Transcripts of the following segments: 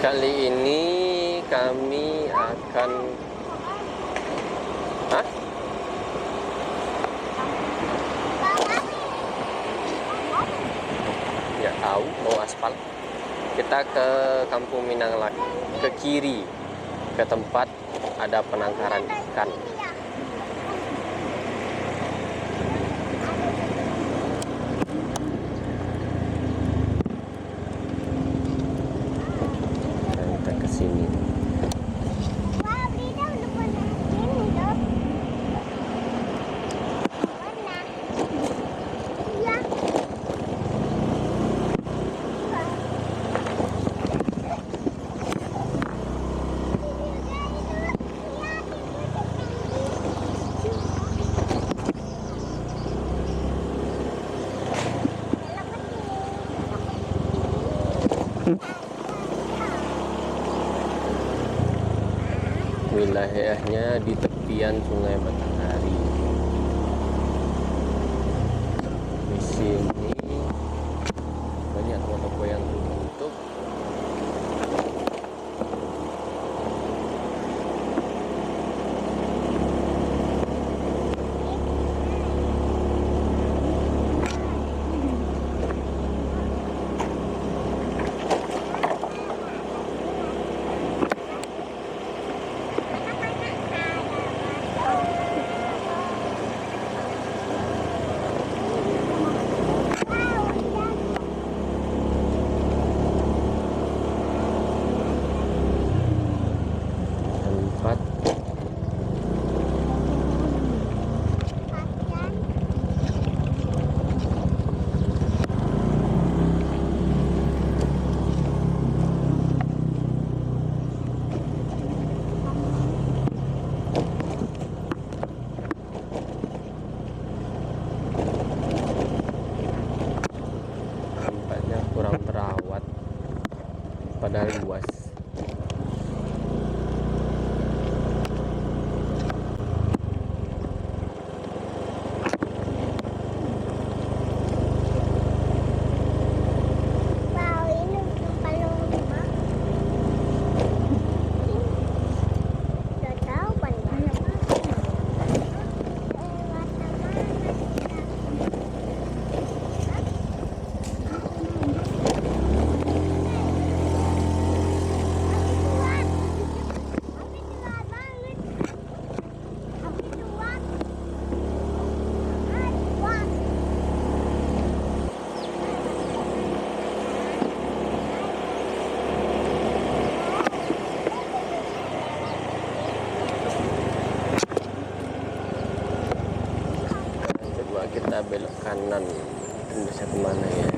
Kali ini kami akan nggak tahu mau aspal. Kita ke Kampung Minang lagi, ke kiri, ke tempat ada penangkaran ikan. Kita ke sini. Wilayahnya di tepian Sungai Batanghari. Di sini banyak toko-toko yang tutup. Kurang terawat padahal luas. Kita belok kanan, bisa kemana ya?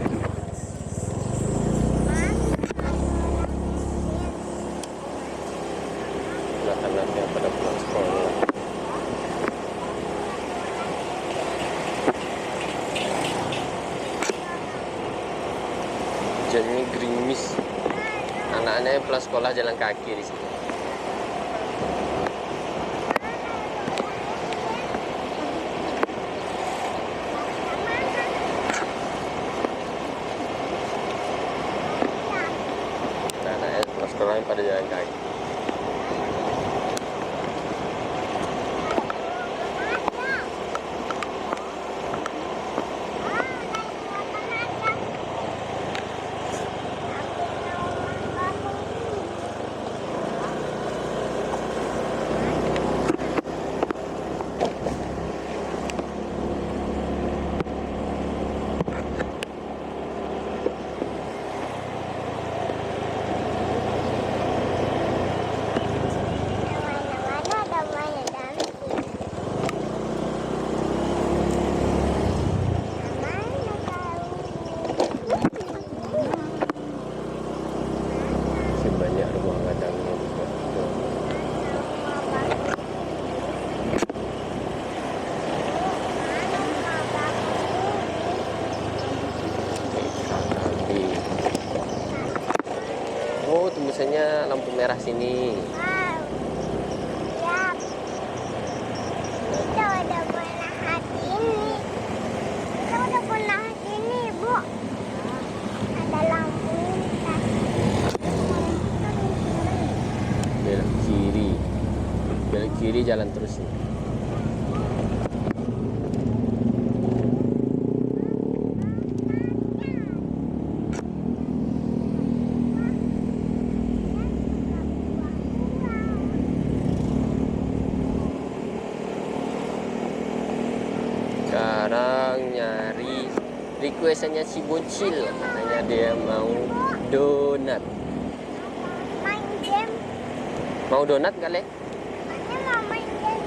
Belok kanannya pada pulang sekolah. Hujannya gerimis. Anak-anaknya pulang sekolah jalan kaki di sini. Sekolahnya pada jalan kaki. Banyak rumah gadangnya juga. Oh, tembusannya lampu merah sini. Jadi jalan terus nih. Sekarang nyari requestannya si Bocil, katanya dia mau donat. Main game. Mau donat nggak, Le? Ini mau main game.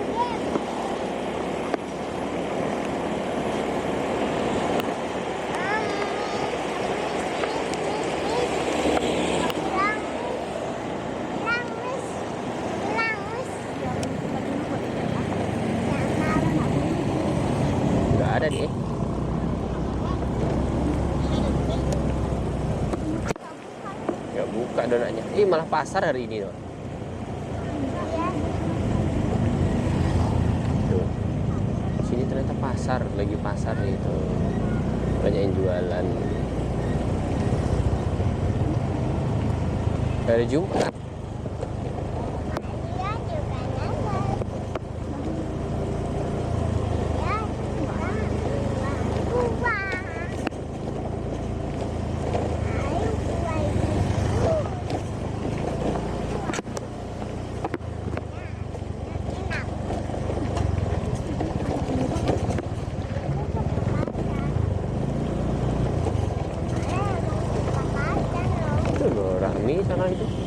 Nggak ada nih. Nggak buka donatnya. Ih, malah pasar hari ini loh. Tuh. Sini ternyata pasar, lagi pasar itu. Banyak yang jualan. Hari Jumat. Itu loh, Rami sana itu.